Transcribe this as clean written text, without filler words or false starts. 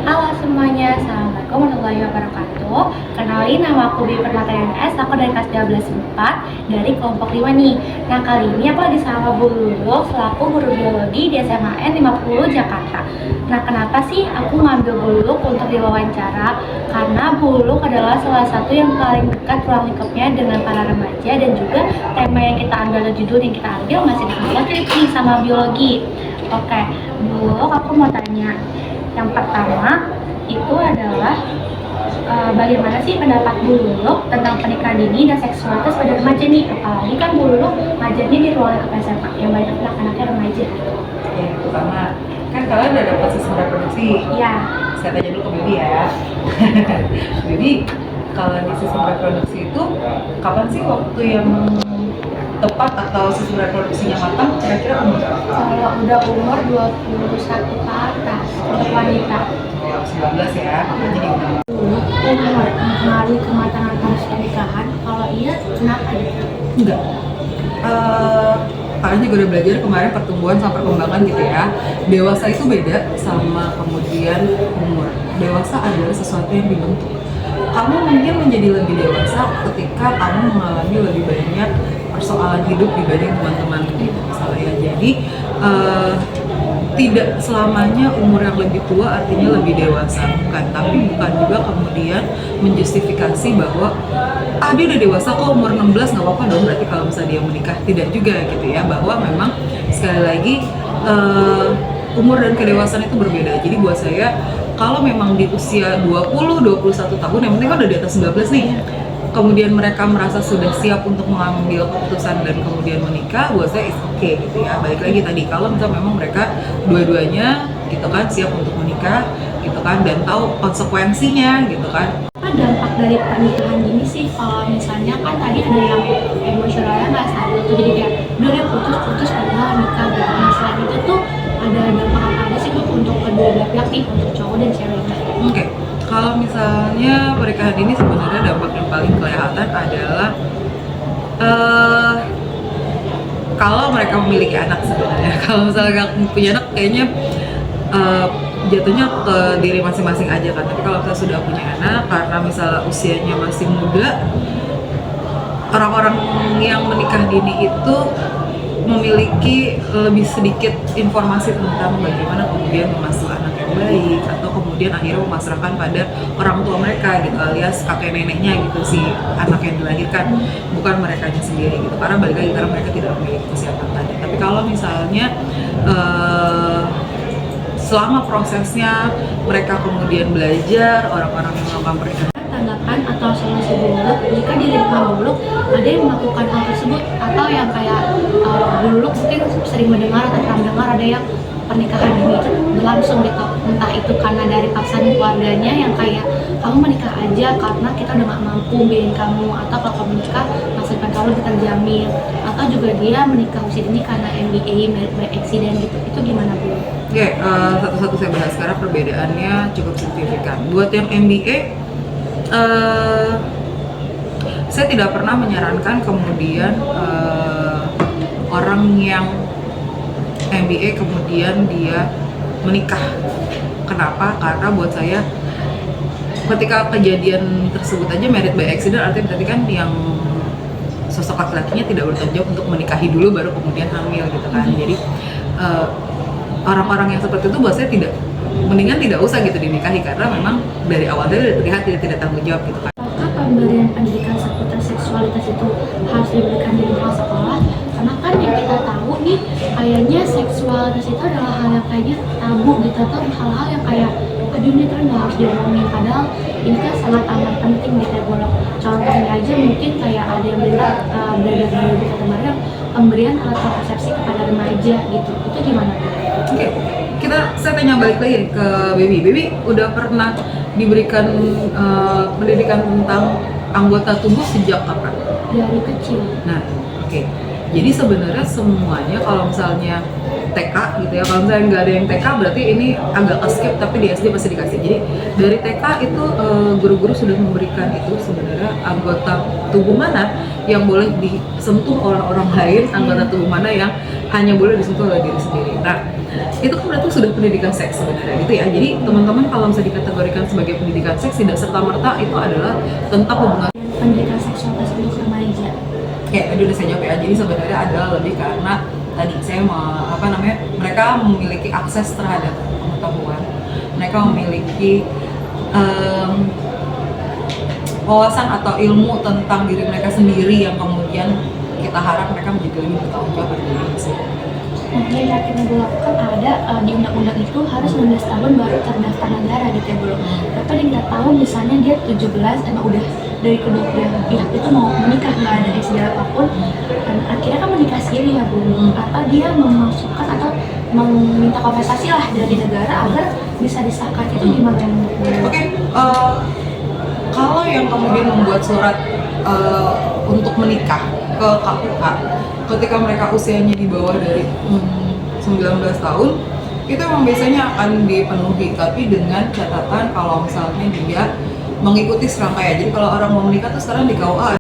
Halo semuanya, Assalamualaikum warahmatullahi wabarakatuh. Kenalin, nama aku Bi Permata NS, aku dari kelas 12 dari kelompok 5 nih. Nah, kali ini aku lagi sama Bu Luluk selaku guru biologi di SMAN 50 Jakarta. Nah, kenapa sih aku ngambil Bu Luluk untuk diwawancara? Karena Bu Luluk adalah salah satu yang paling dekat ruang lingkupnya dengan para remaja, dan juga tema yang kita ambil, judul yang kita ambil masih dekat nih sama biologi. Oke, Bu Luluk, aku mau tanya. Yang pertama itu adalah bagaimana sih pendapat Bu Luluk tentang pernikahan dini dan seksualitas pada remaja nih? Apalagi kan Bu Luluk ngajarnya di ruang lingkup SMA yang banyak anak-anaknya remaja. Ya, pertama kan kalian udah dapat sistem reproduksi. Iya. Saya tanya dulu ke Bibi ya. Jadi kalau di sistem reproduksi itu kapan sih waktu yang tepat atau sistem reproduksinya matang kira-kira umur? Kalau udah umur 21 ke atas untuk wanita. 19 ya, jadi udah. Umur mengaruhi kematangan proses pernikahan. Kalau iya, kenapa gitu? Enggak. Kalian juga udah belajar kemarin pertumbuhan sama perkembangan gitu ya. Dewasa itu beda sama kemudian umur. Dewasa adalah sesuatu yang dibentuk. Kamu mungkin menjadi lebih dewasa ketika kamu mengalami lebih banyak persoalan hidup dibanding teman-teman gitu misalnya. Jadi tidak selamanya umur yang lebih tua artinya lebih dewasa, bukan. Tapi bukan juga kemudian menjustifikasi bahwa dia udah dewasa kok umur 16 nggak apa-apa dong berarti kalau misalnya dia menikah. Tidak juga gitu ya, bahwa memang sekali lagi umur dan kedewasaan itu berbeda. Jadi buat saya kalau memang di usia 20-21 tahun yang penting kan udah di atas 19 nih, kemudian mereka merasa sudah siap untuk mengambil keputusan dan kemudian menikah, buat saya it's okay gitu ya. Balik lagi tadi, kalau misalnya memang mereka dua-duanya gitu kan siap untuk menikah gitu kan dan tahu konsekuensinya gitu kan. Apa dampak dari pernikahan dini sih? Kalau misalnya kan tadi ada yang emosionalnya nggak stabil tuh, jadi kayak udah deh putus padahal nikah gitu. Nah, selain itu tuh ada dampak apa aja sih Bu untuk kedua belah pihak nih, untuk cowok dan ceweknya? Oke. Kalau misalnya pernikahan ini sebenarnya dampak yang paling kelihatan adalah kalau mereka memiliki anak sebenarnya. Kalau misalnya nggak punya anak kayaknya jatuhnya ke diri masing-masing aja kan. Tapi kalau kita sudah punya anak, karena misalnya usianya masih muda, orang-orang yang menikah dini itu memiliki lebih sedikit informasi tentang bagaimana kemudian mengasuh anak yang baik, atau kemudian akhirnya memasrahkan pada orang tua mereka gitu, alias kakek neneknya gitu si anak yang dilahirkan, bukan merekanya sendiri gitu. Karena balik lagi karena mereka tidak memiliki kesiapan tadi. Tapi kalau misalnya selama prosesnya mereka kemudian belajar, orang-orang yang melakukan pernikahan, Tanggapan atau solusi Bu Luluk jika di lingkungan Bu Luluk ada yang melakukan hal tersebut, atau yang kayak Bu Luluk mungkin sering mendengar atau pernah mendengar ada yang pernikahan dini itu berlangsung gitu, entah itu karena dari paksaan keluarganya yang kayak kamu menikah aja karena kita udah gak mampu biayain kamu, atau kalau kamu menikah masa depan kamu lebih terjamin, atau juga dia menikah usia dini karena MBA, married by accident gitu. Itu gimana Bu? Oke, satu-satu saya bahas sekarang perbedaannya cukup signifikan. Buat yang MBA, saya tidak pernah menyarankan kemudian orang yang MBA kemudian dia menikah. Kenapa? Karena buat saya ketika kejadian tersebut aja married by accident, artinya berarti kan yang sosok laki-lakinya tidak bertanggung jawab untuk menikahi dulu baru kemudian hamil gitu kan. Jadi orang-orang yang seperti itu buat saya mendingan tidak usah gitu dinikahi, karena memang dari awal tadi terlihat tidak tanggung jawab gitu kan. Apakah pemberian pendidikan seputar seksualitas itu harus diberikan di lingkungan sekolah? Karena kan yang kita tahu nih, kayaknya seksualitas itu adalah hal yang kayaknya tabu gitu, atau hal-hal yang kayak aduh ini kan nggak harus diomongin, padahal ini kan sangat amat penting gitu ya Bu. Contohnya aja mungkin kayak ada yang beredar di kemarin pemberian alat kontrasepsi kepada remaja gitu. Itu gimana Bu? Oke, saya tanya balik lagi ke Baby. Baby udah pernah diberikan pendidikan tentang anggota tubuh sejak kapan? Dari kecil. Nah, oke. Jadi sebenarnya semuanya kalau misalnya TK gitu ya. Kalau misalnya nggak ada yang TK berarti ini agak skip, tapi di SD masih dikasih. Jadi dari TK itu guru-guru sudah memberikan itu sebenarnya anggota tubuh mana yang boleh disentuh oleh orang lain, anggota tubuh mana yang hanya boleh disentuh oleh diri sendiri. Nah, itu kan berarti sudah pendidikan seks sebenarnya gitu ya. Jadi teman-teman kalau bisa dikategorikan sebagai pendidikan seks, tidak serta-merta itu adalah tentang hubungan Pendidikan seksualitas untuk remaja. kayak tadi udah saya jawab ya. Jadi sebenarnya adalah lebih karena tadi saya mereka memiliki akses terhadap pengetahuan, mereka memiliki wawasan atau ilmu tentang diri mereka sendiri yang kemudian kita harap mereka menjadi lebih bertanggung jawab pada diri sendiri. Nah, yang terakhir yang gue lakukan ada di undang-undang itu harus 19 tahun baru terdaftar negara gitu ya bro. Tapi yang kita tahu misalnya dia 17 emang udah dari kedua pihak itu mau menikah, nggak ada SD apapun, dan akhirnya kan menikah siri ya bro. Atau dia memasukkan atau meminta kompensasi lah dari negara agar bisa disahkan, itu gimana menurut bro? Oke, kalau yang kemudian membuat surat untuk menikah ke KUA ketika mereka usianya di bawah dari 19 tahun, itu emang biasanya akan dipenuhi, tapi dengan catatan kalau misalnya dia mengikuti serangkaian. Jadi kalau orang mau menikah tuh sekarang di KUA